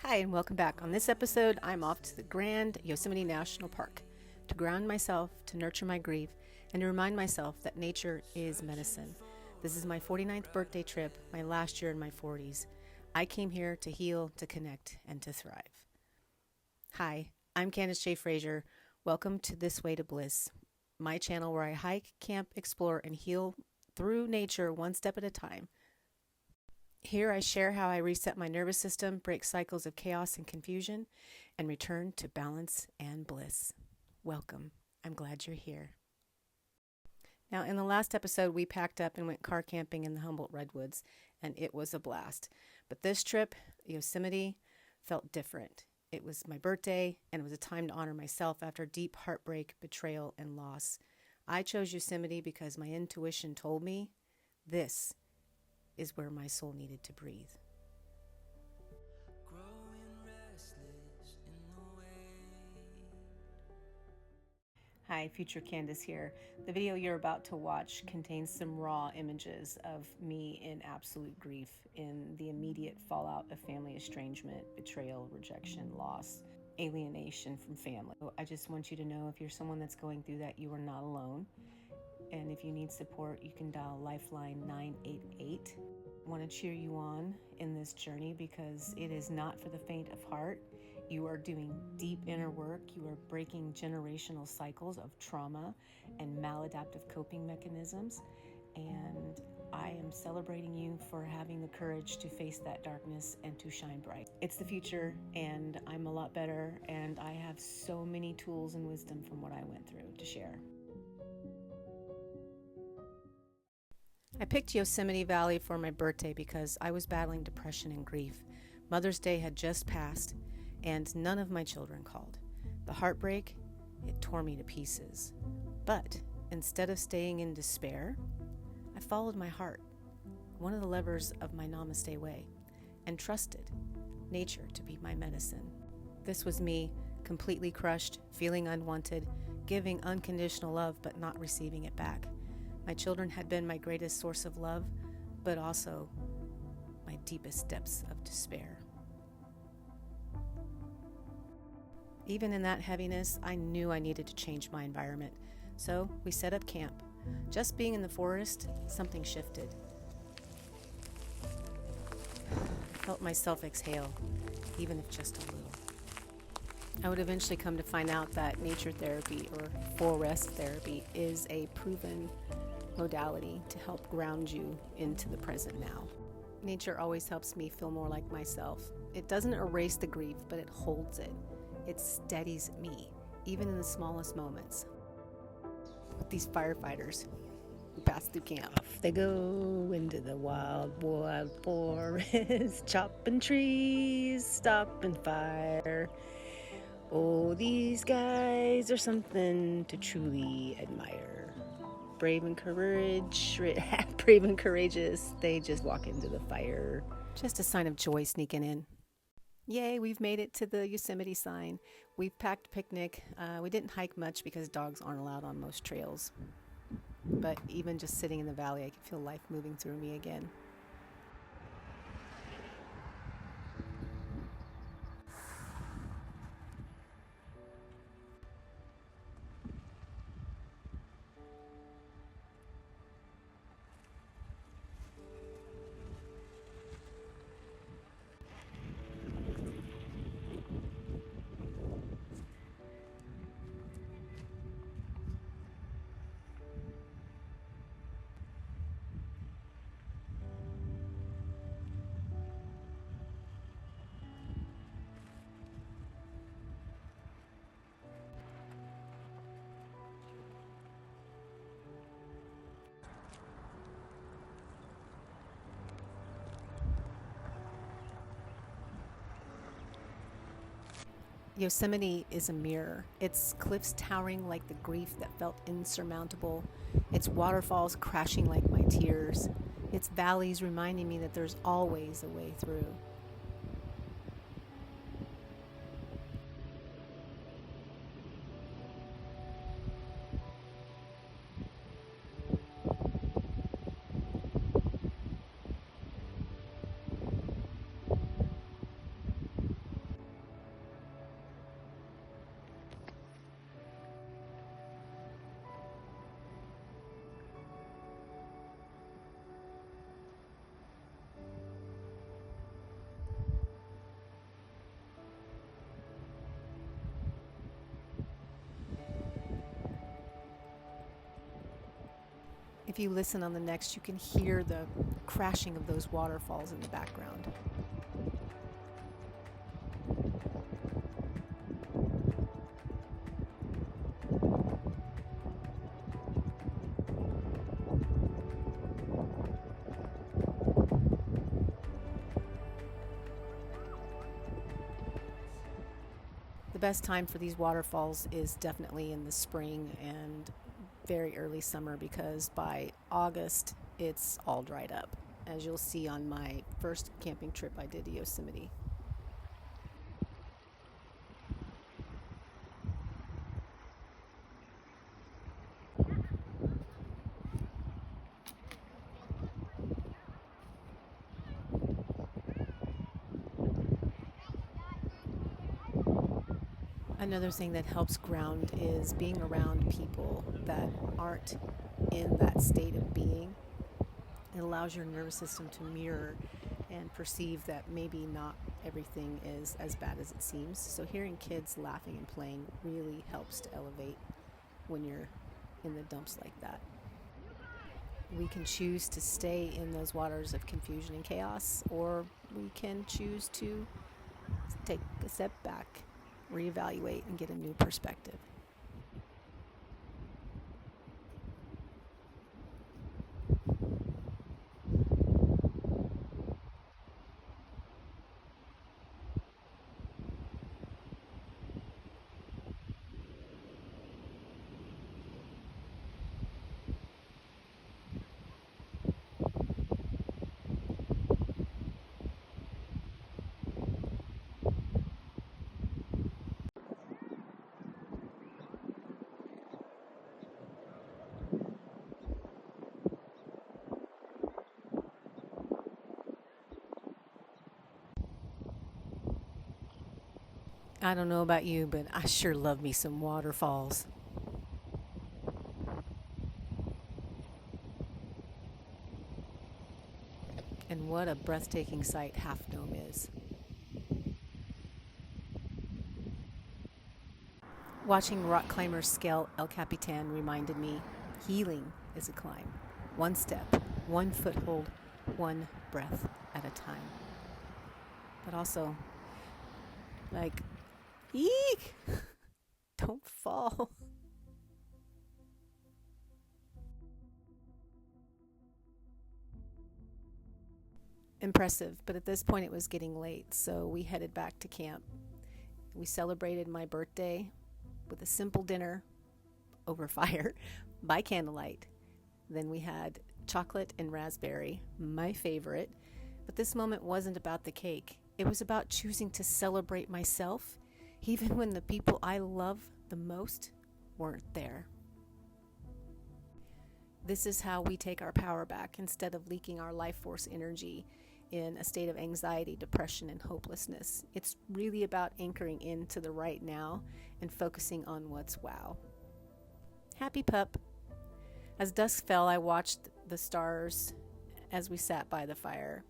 Hi, and welcome back. On this episode, I'm off to the grand Yosemite National Park to ground myself, to nurture my grief, and to remind myself that nature is medicine. This is my 49th birthday trip, my last year in my 40s. I came here to heal, to connect, and to thrive. Hi, I'm Candace J. Frazier. Welcome to This Way to Bliss, my channel where I hike, camp, explore, and heal through nature one step at a time. Here I share how I reset my nervous system, break cycles of chaos and confusion, and return to balance and bliss. Welcome. I'm glad you're here. Now, in the last episode, we packed up and went car camping in the Humboldt Redwoods, and it was a blast. But this trip, Yosemite, felt different. It was my birthday, and it was a time to honor myself after deep heartbreak, betrayal, and loss. I chose Yosemite because my intuition told me this is where my soul needed to breathe. Hi, future Candace here. The video you're about to watch contains some raw images of me in absolute grief in the immediate fallout of family estrangement, betrayal, rejection, loss, alienation from family. I just want you to know if you're someone that's going through that, you are not alone. And if you need support, you can dial Lifeline 988. I want to cheer you on in this journey because it is not for the faint of heart. You are doing deep inner work. You are breaking generational cycles of trauma and maladaptive coping mechanisms. And I am celebrating you for having the courage to face that darkness and to shine bright. It's the future, and I'm a lot better, and I have so many tools and wisdom from what I went through to share. I picked Yosemite Valley for my birthday because I was battling depression and grief. Mother's Day had just passed, and none of my children called. The heartbreak, it tore me to pieces. But instead of staying in despair, I followed my heart, one of the levers of my Namaste way, and trusted nature to be my medicine. This was me, completely crushed, feeling unwanted, giving unconditional love but not receiving it back. My children had been my greatest source of love, but also my deepest depths of despair. Even in that heaviness, I knew I needed to change my environment. So we set up camp. Just being in the forest, something shifted. I felt myself exhale, even if just a little. I would eventually come to find out that nature therapy or forest therapy is a proven modality to help ground you into the present now. Nature always helps me feel more like myself. It doesn't erase the grief, but it holds it. It steadies me, even in the smallest moments. These firefighters who pass through camp, off they go into the wild, wild forest, chopping trees, stopping fire. Oh, these guys are something to truly admire. Brave and courageous, they just walk into the fire. Just a sign of joy sneaking in. Yay, we've made it to the Yosemite sign. We've packed a picnic. We didn't hike much because dogs aren't allowed on most trails. But even just sitting in the valley, I can feel life moving through me again. Yosemite is a mirror. Its cliffs towering like the grief that felt insurmountable. Its waterfalls crashing like my tears. Its valleys reminding me that there's always a way through. If you listen on the next, you can hear the crashing of those waterfalls in the background. The best time for these waterfalls is definitely in the spring and very early summer, because by August it's all dried up, as you'll see on my first camping trip I did to Yosemite. Another thing that helps ground is being around people that aren't in that state of being. It allows your nervous system to mirror and perceive that maybe not everything is as bad as it seems. So hearing kids laughing and playing really helps to elevate when you're in the dumps like that. We can choose to stay in those waters of confusion and chaos, or we can choose to take a step back, reevaluate, and get a new perspective. I don't know about you, but I sure love me some waterfalls. And what a breathtaking sight Half Dome is. Watching rock climbers scale El Capitan reminded me healing is a climb. One step, one foothold, one breath at a time. But also, like, eek! Don't fall. Impressive, but at this point it was getting late, so we headed back to camp. We celebrated my birthday with a simple dinner over fire by candlelight. Then we had chocolate and raspberry, my favorite. But this moment wasn't about the cake. It was about choosing to celebrate myself, even when the people I love the most weren't there. This is how we take our power back instead of leaking our life force energy in a state of anxiety, depression, and hopelessness. It's really about anchoring into the right now and focusing on what's wow. Happy pup. As dusk fell, I watched the stars as we sat by the fire,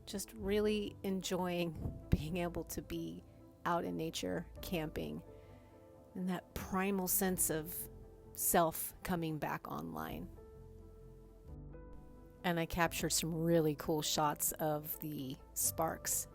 just really enjoying being able to be out in nature, camping, and that primal sense of self coming back online. And I captured some really cool shots of the sparks.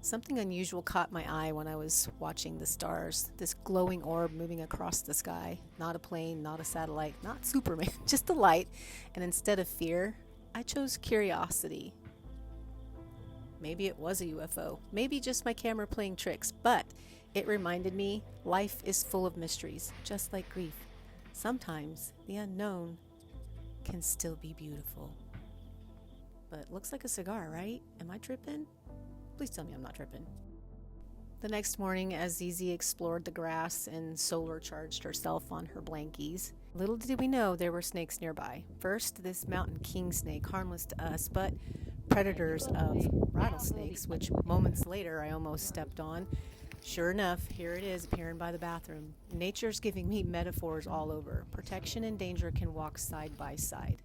Something unusual caught my eye when I was watching the stars. This glowing orb moving across the sky. Not a plane, not a satellite, not Superman, just a light. And instead of fear, I chose curiosity. Maybe it was a UFO. Maybe just my camera playing tricks. But it reminded me life is full of mysteries, just like grief. Sometimes the unknown can still be beautiful. But looks like a cigar, right? Am I tripping? Please tell me I'm not tripping. The next morning, as Zizi explored the grass and solar charged herself on her blankies, little did we know there were snakes nearby. First, this mountain king snake, harmless to us, but predators of rattlesnakes, which moments later I almost stepped on. Sure enough, here it is appearing by the bathroom. Nature's giving me metaphors all over. Protection and danger can walk side by side.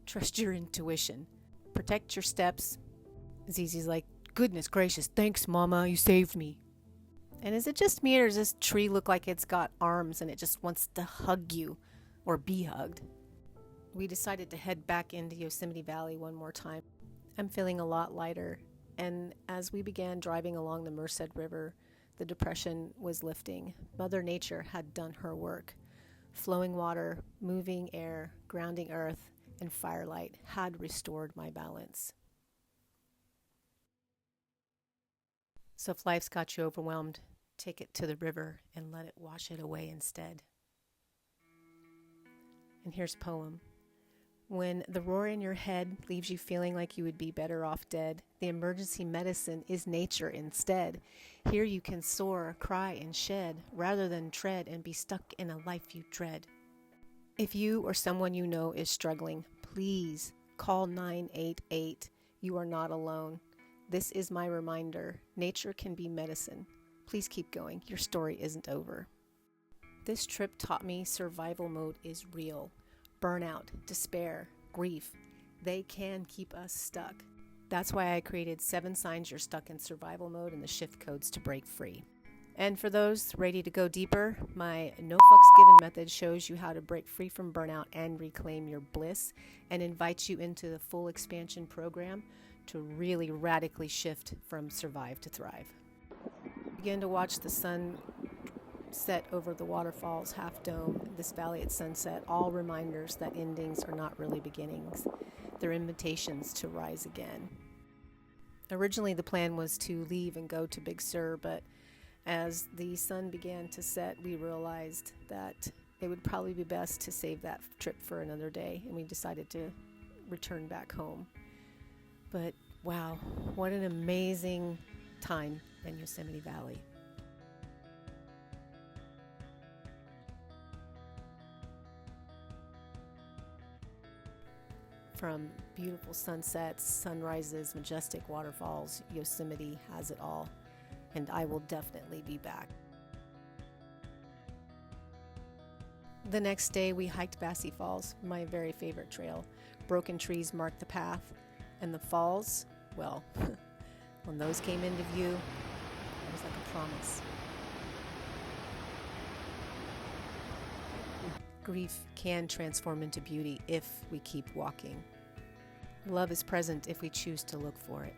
Trust your intuition. Protect your steps. Zizi's like, goodness gracious, thanks, Mama, you saved me. And is it just me, or does this tree look like it's got arms and it just wants to hug you or be hugged? We decided to head back into Yosemite Valley one more time. I'm feeling a lot lighter, and as we began driving along the Merced River, the depression was lifting. Mother Nature had done her work. Flowing water, moving air, grounding earth, and firelight had restored my balance. So if life's got you overwhelmed, take it to the river and let it wash it away instead. And here's a poem. When the roar in your head leaves you feeling like you would be better off dead, the emergency medicine is nature instead. Here you can soar, cry, and shed, rather than tread and be stuck in a life you dread. If you or someone you know is struggling, please call 988. You are not alone. This is my reminder. Nature can be medicine. Please keep going. Your story isn't over. This trip taught me survival mode is real. Burnout, despair, grief, they can keep us stuck. That's why I created 7 signs you're stuck in survival mode and the shift codes to break free. And for those ready to go deeper, my no fucks given method shows you how to break free from burnout and reclaim your bliss, and invites you into the full expansion program to really radically shift from survive to thrive. Begin to watch the sun set over the waterfalls, Half Dome, this valley at sunset, all reminders that endings are not really beginnings. They're invitations to rise again. Originally the plan was to leave and go to Big Sur, but as the sun began to set, we realized that it would probably be best to save that trip for another day, and we decided to return back home. But wow, what an amazing time in Yosemite Valley. From beautiful sunsets, sunrises, majestic waterfalls, Yosemite has it all, and I will definitely be back. The next day we hiked Bassy Falls, my very favorite trail. Broken trees marked the path, and the falls, well, when those came into view, it was like a promise. Grief can transform into beauty if we keep walking. Love is present if we choose to look for it.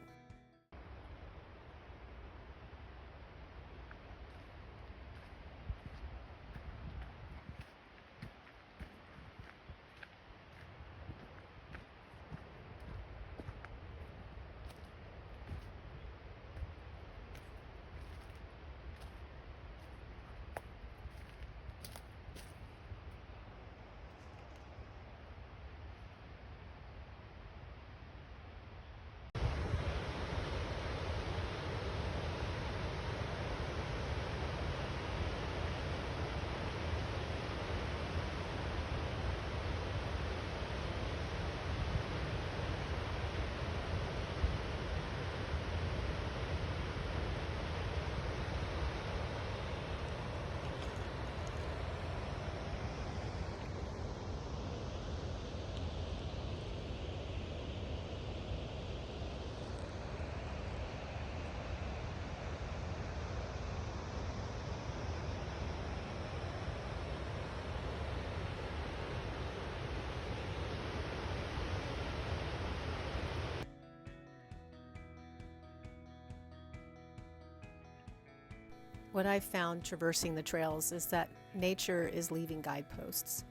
What I've found traversing the trails is that nature is leaving guideposts,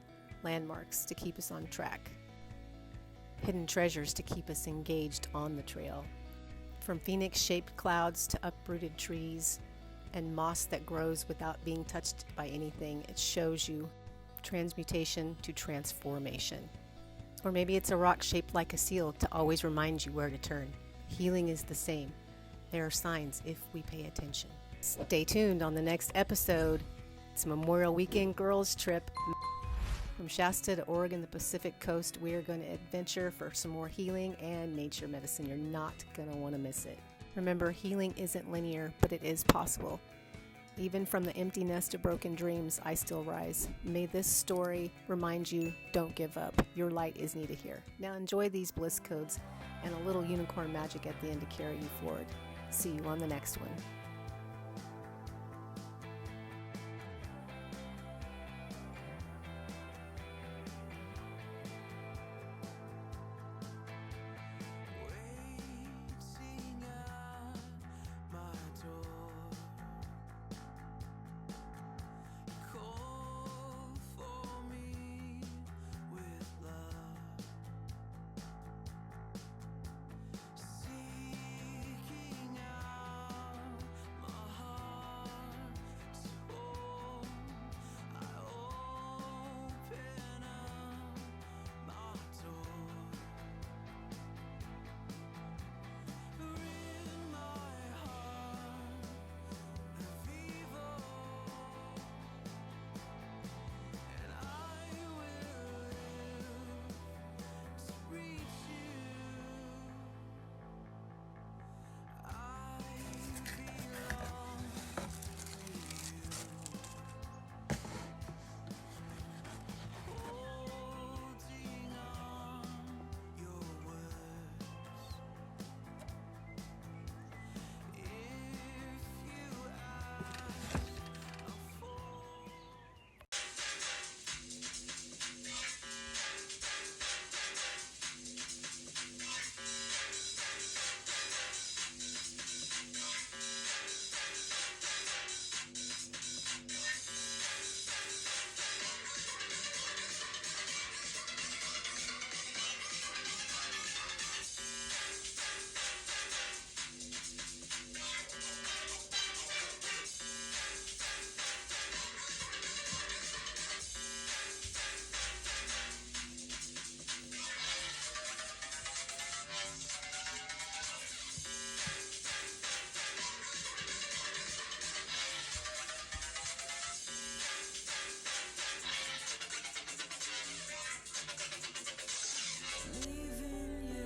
landmarks to keep us on track, hidden treasures to keep us engaged on the trail. From phoenix-shaped clouds to uprooted trees and moss that grows without being touched by anything, it shows you transmutation to transformation. Or maybe it's a rock shaped like a seal to always remind you where to turn. Healing is the same. There are signs if we pay attention. Stay tuned on the next episode. It's Memorial Weekend Girls Trip. From Shasta to Oregon, the Pacific Coast, we are going to adventure for some more healing and nature medicine. You're not going to want to miss it. Remember, healing isn't linear, but it is possible. Even from the empty nest of broken dreams, I still rise. May this story remind you, don't give up. Your light is needed here. Now enjoy these bliss codes and a little unicorn magic at the end to carry you forward. See you on the next one.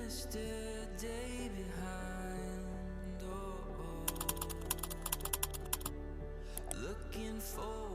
Yesterday behind, looking for